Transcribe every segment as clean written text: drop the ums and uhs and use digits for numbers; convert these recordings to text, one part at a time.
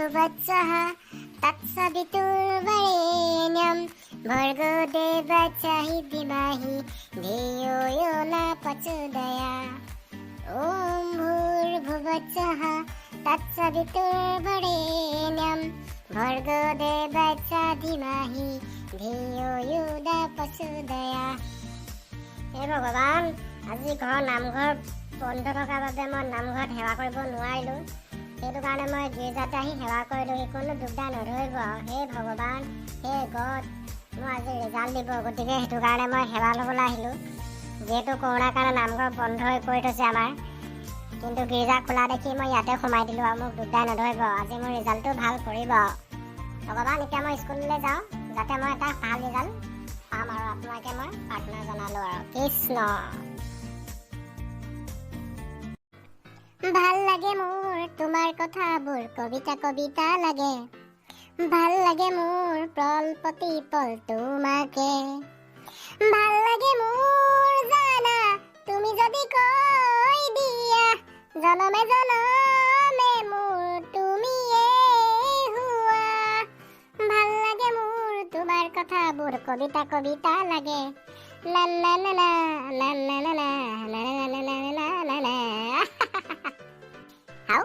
भुवत्सः तत्सवितुर्वरेण्यं भर्गो देवस्य धीमहि धियो यो न प्रचोदयात्। ॐ भूर्भुवत्सः तत्सवितुर्वरेण्यं भर्गो देवस्य धीमहि धियो यो न प्रचोदयात्। हे भगवान, আজি ঘৰ নামঘৰ বন্ধ থকাৰ বাবে মই নামঘৰত সেৱা কৰিব নোৱাৰিলোঁ। সেইটো কাৰণে মই গীৰ্জাত আহি সেৱা কৰিলোঁ। কোনো দুখদা নধৰিব। হে ভগৱান, হে গড, মোৰ আজি ৰিজাল্ট দিব, গতিকে সেইটো কাৰণে মই সেৱা ল'বলৈ আহিলোঁ। যিহেতু কৰোণাৰ কাৰণে নামঘৰ বন্ধ কৰি থৈছে আমাৰ, কিন্তু গীৰ্জা খোলা দেখি মই ইয়াতে সোমাই দিলোঁ আৰু মোক দুখদাই নধৰিব। আজি মোৰ ৰিজাল্টটো ভাল কৰিব ভগৱান। এতিয়া মই স্কুললৈ যাওঁ, যাতে মই এটা ভাল ৰিজাল্ট পাম আৰু আপোনালোকে মই প্ৰাৰ্থনা জনালোঁ আৰু কৃষ্ণ। ভাল লাগে মোৰ তোমাৰ কথাবোৰ, কবিতা কবিতা লাগে। ভাল লাগে মোৰ পল প্ৰতি পল তোমাকে। ভাল লাগে মোৰ জানা তুমি যদি কৈ দিয়া, জনমে জনমে মোৰ তুমিয়ে হোৱা। ভাল লাগে মোৰ তোমাৰ কথাবোৰ, কবিতা কবিতা লাগে। লা লা লা লা লা লা লা লা লা লা লা লা লা। হাও,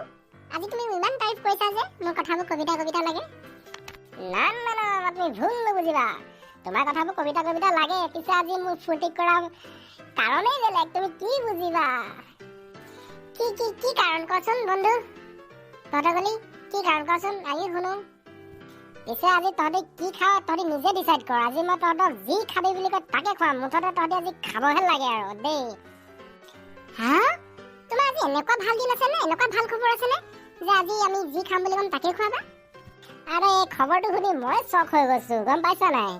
আজি তুমি ইমান তাৰিফ কৰিছা যে মোৰ কথাবোৰ কবিতা কবিতা লাগে। না না না, তুমি ভুল নুবুজিবা। তোমাৰ কথাবোৰ কবিতা কবিতা লাগে, পিছে আজি মোৰ ফূৰ্তি কৰা কাৰণেই বেলেগ। তুমি কি বুজিবা? কি কি কি কাৰণ কচোন বন্ধু? তহঁতকলি কি কাৰণ কচোন, আহি শুনো। পিছে আজি তহঁতি কি খাৱ তহঁতি নিজে ডিচাইড কৰ। আজি মই তহঁতক যি খাবি বুলি কয় তাকে খুৱাম। মুঠতে তহঁতি আজি খাবহে লাগে আৰু দেই। হা, তোমাৰ আজি এনেকুৱা ভাল দিন আছে নে, এনেকুৱা ভাল খবৰ আছে নে যে আজি আমি যি খাম বুলি ক'ম তাকে খুৱাবা? আৰে এই খবৰটো শুনি মই চক হৈ গৈছোঁ, গম পাইছা নাই?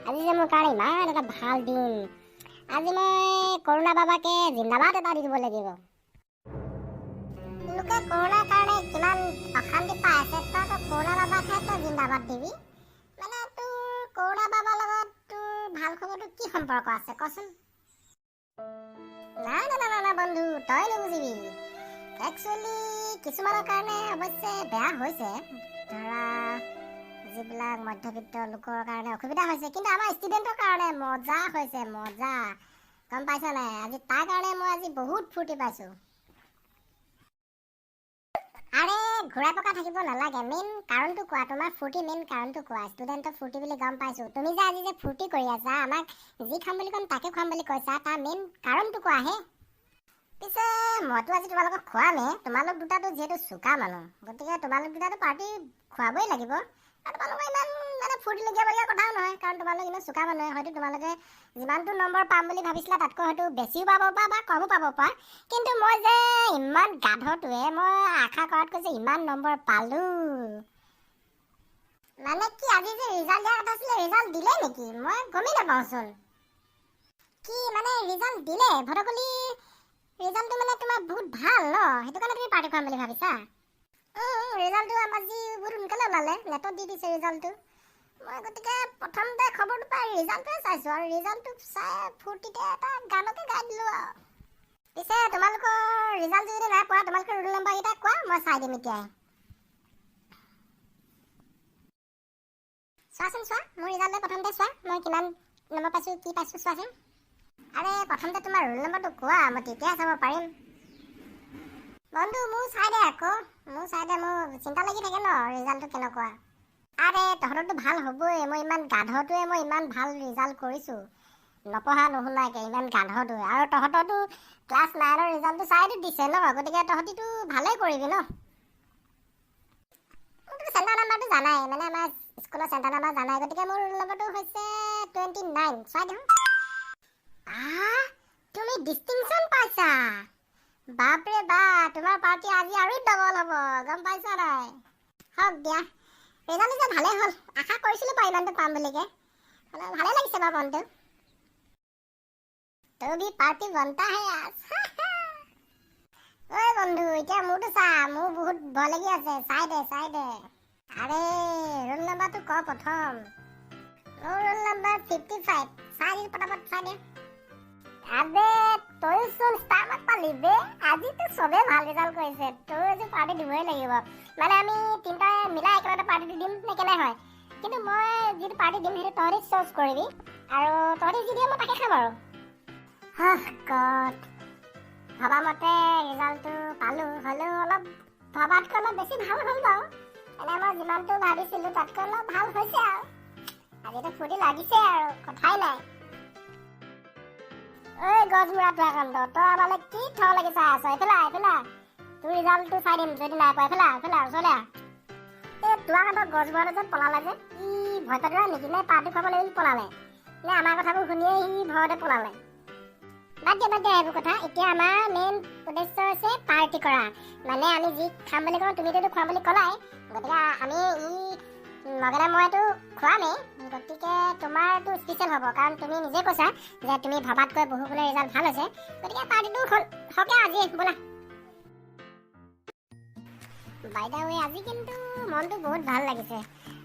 আজি যে মোৰ কাৰণে ইমান এটা ভাল দিন। আজি মই কৰোণা বাবাকে জিন্দাবাদ এটা দি দিব লাগিব। লোকে কৰোণাৰ কাৰণে কিমান অশান্তি পাই আছে, তই কৰোণা বাবাকহে তই জিন্দাবাদ দিবি? মানে তোৰ কৰোণা বাবাৰ লগত তোৰ ভাল খবৰটো কি সম্পৰ্ক আছে কচোন? না না না না বন্ধু, তই নুবুজিবি। একচুৱেলি কিছুমানৰ কাৰণে অৱশ্যে বেয়া হৈছে, ধৰা যিবিলাক মধ্যবিত্ত লোকৰ কাৰণে অসুবিধা হৈছে, কিন্তু আমাৰ ষ্টুডেণ্টৰ কাৰণে মজা হৈছে, মজা। গম পাইছা নাই? আজি তাৰ কাৰণে মই আজি বহুত ফূৰ্তি পাইছোঁ। আৰে ঘূৰাই পকা থাকিব নালাগে, মেইন কাৰণটো কোৱা। তোমাৰ ফূৰ্তি মেইন কাৰণটো কোৱা। ষ্টুডেণ্টৰ ফূৰ্তি বুলি গম পাইছোঁ। তুমি যে আজি যে ফূৰ্তি কৰি আছা, আমাক যি খাম বুলি ক'ম তাকে খুৱাম বুলি কৈছা, তাৰ মেইন কাৰণটো কোৱা হে। পিছে মইতো আজি তোমালোকক খোৱামেই। তোমালোক দুটাতো যিহেতু চোকা মানুহ, গতিকে তোমালোক দুটাতো পাৰ্টি খুৱাবই লাগিব। আৰু তোমালোকৰ ইমান মানে ফূৰ্তি লগীয়া কথাও নহয়, কাৰণ তোমালোক ইমান চোকা মানুহে। হয়তো তোমালোকে যিমানটো নম্বৰ পাম বুলি ভাবিছিলা তাতকৈ হয়তো বেছিও পাব পাৰা বা কমো পাব পাৰা, কিন্তু মই যে ইমান গাধটোৱে, মই আশা কৰাতকৈ যে ইমান নম্বৰ পালোঁ। মানে কি আজি যে ৰিজাল্ট দিয়া কথা আছিলে, ৰিজাল্ট দিলে নেকি? মই গমেই নাপাওঁচোন। কি মানে ৰিজাল্ট দিলে? ভটকলি ৰিজাল্টটো মানে তোমাৰ বহুত ভাল ন, সেইটো কাৰণে তুমি পাৰ্টি খুৱাম বুলি ভাবিছা? ৰিজাল্টটো আজি বহুত সোনকালে ওলালে, নেটত দি দিছে ৰিজাল্টটো। মই গতিকে প্ৰথমতে খবৰটো পাই ৰিজাল্টটোৱে চাইছোঁ, আৰু ৰিজাল্টটো চাই ফূৰ্তিতে এটা গানকে গাই দিলোঁ আৰু। পিছে তোমালোকৰ ৰিজাল্টটো যদি নাই পোৱা, তোমালোকৰ ৰোল নম্বৰকেইটা কোৱা, মই চাই দিম এতিয়াই। চোৱাচোন চোৱা, মোৰ ৰিজাল্টটো প্ৰথমতে চোৱা, মই কিমান নম্বৰ পাইছোঁ, কি পাইছোঁ চোৱাচোন। আৰে প্ৰথমতে তোমাৰ ৰোল নম্বৰটো কোৱা, মই তেতিয়াহে চাব পাৰিম। বন্ধু মোৰ চাই দে আকৌ, মোৰ চাই দে, মোৰ চিন্তা লাগি থাকে ন ৰিজাল্টটো কেনেকুৱা। আৰে তহঁতৰতো ভাল হ'বই, মই ইমান গাধটোৱে মই ইমান ভাল ৰিজাল্ট কৰিছোঁ, নপঢ়া নুশুনাকে ইমান গাধটোৱে। আৰু তহঁতৰতো ক্লাছ 9ৰ ৰিজাল্টটো চাইতো দিছে ন, গতিকে তহঁতিতো ভালেই কৰিবি ন। মোৰতো চেণ্টাৰ নাম্বাৰটো জানাই, মানে আমাৰ স্কুলৰ চেণ্টাৰ নাম্বাৰ জানাই, গতিকে মোৰ ৰোল নম্বৰটো হৈছে 29। চাই দিওঁ। তুমি ডিষ্টিংশ্যন পাইছা? বাপৰে বা, তোমাৰ পাৰ্টি আজি আৰু ডবল হ'ব, গম পাইছা নাই? হওক দিয়া, ৰিজাল্ট যে ভালেই হ'ল। আশা কৰিছিলোঁ বাৰু ইমানটো পাম বুলিকে, মানে ভালেই লাগিছে বাৰু মনটো। তো ভি পাৰ্টি বনতা হে আজ। ঐ বন্ধু, এতিয়া মোৰতো চা, মোৰ বহুত ভয় লাগি আছে, চাই দে চাই দে। আৰে ৰোল নম্বৰটো ক প্ৰথম। মোৰ ৰোল নম্বৰ 55। চাই দে পটাপট, চাই দে। আবে তইচোন ষ্টাৰত পালি বে আজিতো চবে ভাল ৰিজাল্ট কৰিছে তোৰ আজি পাৰ্টি দিবই লাগিব মানে আমি তিনিটাই মিলাই একেলগতে পাৰ্টিটো দিম নে কেনে হয় কিন্তু মই যিটো পাৰ্টি দিম সেইটো তহঁতি চুজ কৰিবি আৰু তহঁতি যি দিয়ে মই তাকে খাম আৰু গড ভবা মতে ৰিজাল্টটো পালোঁ হ'লেও অলপ ভবাতকৈ অলপ বেছি ভাল হ'ল বাৰু এনে মই যিমানটো ভাবিছিলোঁ তাতকৈ অলপ ভাল হৈছে আৰু আজিতো ফূৰ্তি লাগিছে আৰু কথাই নাই ঐ গছমূৰা তুৱাকান্ত তই আমালৈ কি থ লাগি চাই আছ এইফালে তোৰ ৰিজাল্টটো চাই দিম যদি নাই পোৱা এইফালে ওচৰলৈ এই তুৱাকান্ত গছমূৰাটো যে পলালে যে ই ভয় পাতিলা নেকি নে পাৰ্টি খুৱাব লাগিব পলালে নে আমাৰ কথাবোৰ শুনিয়ে সি ভয়তে পলালে বাদ দিয়া এইবোৰ কথা এতিয়া আমাৰ মেইন উদ্দেশ্য হৈছে পাৰ্টি কৰা মানে আমি যি খাম বুলি কওঁ তুমিতো খুৱাম বুলি ক'লাই গতিকে আমি নগেলে মইতো খুৱামেই গতিকে তোমাৰতো স্পেচিয়েল হ'ব কাৰণ তুমি নিজে কৈছা যে তুমি ভবাতকৈ বহু বোলে ৰিজাল্ট ভাল হৈছে গতিকে পাৰ্টিটো হকে আজি বোলা বাইদাৱে আজি কিন্তু মনটো বহুত ভাল লাগিছে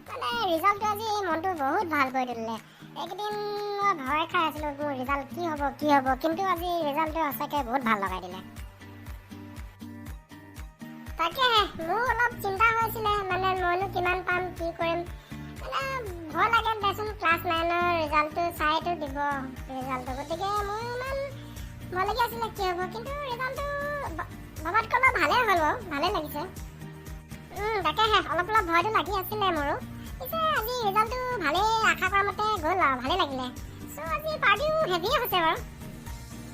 মানে ৰিজাল্টটো আজি মনটো বহুত ভাল কৰি তুলিলে এইকেইদিন মই ভয় খাই আছিলোঁ মোৰ ৰিজাল্ট কি হ'ব কিন্তু আজি ৰিজাল্টটো সঁচাকৈ বহুত ভাল লগাই দিলে তাকেহে মোৰ অলপ চিন্তা হৈছিলে মানে মইনো কিমান পাম কি কৰিম মানে ভয় লাগে দেচোন ক্লাছ 9ৰ ৰিজাল্টটো চাইতো দিব ৰিজাল্টটো গতিকে মোৰ ইমান ভয় লাগি আছিলে কি হ'ব কিন্তু ৰিজাল্টটো ভবাতকৈ অলপ ভালেই হ'ল বাৰু ভালেই লাগিছে তাকেহে অলপ ভয়টো লাগি আছিলে মোৰো পিছে আজি ৰিজাল্টটো ভালেই আশা কৰা মতে গ'ল আৰু ভালেই লাগিলে চ' আজি পাৰ্টিও হেভিয়ে হৈছে বাৰু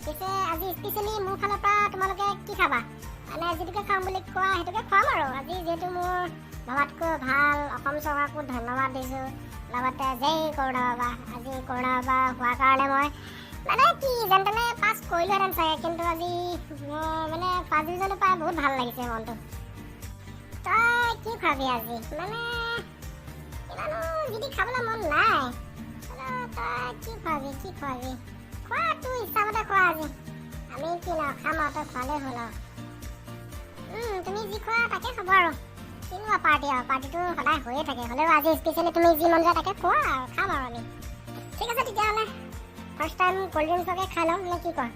পিছে আজি স্পেচিয়েলি মোৰ ফালৰ পৰা তোমালোকে কি খাবা মানে যিটোকে খাম বুলি কোৱা সেইটোকে খুৱাম আৰু আজি যিহেতু মোৰ ভবাতকৈ ভাল অসম চৰকাৰকো ধন্যবাদ দিছোঁ লগতে জয় কৰোণা বাবা আজি কৰোণা বাবা হোৱাৰ কাৰণে মই মানে কি যেন তেনে পাছ কৰিলোহেঁতেন চাগে কিন্তু আজি মানে ফাৰ্ষ্ট ডিভিজনো পাই বহুত ভাল লাগিছে মনটো তই কি খুৱাবি আজি মানে ইমানো যদি খাবলৈ মন নাই তই কি খুৱাবি খোৱা তোৰ ইচ্ছামতে খোৱা আজি আমি কি নাখাম আৰু তই খোৱালেই হ'ল আৰু তুমি যি খোৱা তাকে খাব আৰু কিনো পাৰ্টিটো সদায় হৈয়ে থাকে হ'লেও আজি স্পেচিয়েলি তুমি যি মন যায় তাকে খোৱা আৰু খাম আৰু আমি ঠিক আছে তেতিয়াহ'লে ফাৰ্ষ্ট টাইম ক'ল্ড ড্ৰিংকছকে খাই লওঁ নে কি কয়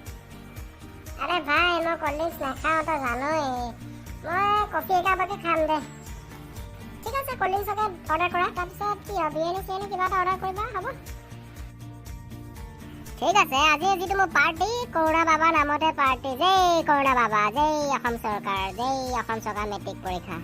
আৰে ভাই মই ক'ল্ড ড্ৰিংকছ নাখাওঁ তই জানই মই কফি একাপকে খাম দে ঠিক আছে ক'ল্ড ড্ৰিংকছকে অৰ্ডাৰ কৰা তাৰপিছত কি আৰু বিৰিয়ানী চিৰিয়ানী কিবা এটা অৰ্ডাৰ কৰিবা হ'ব ঠিক আছে আজি যিটো মোৰ পাৰ্টি কৰোণা বাবা নামতে পাৰ্টি জয় কৰোণা বাবা জয় অসম চৰকাৰ মেট্ৰিক পৰীক্ষা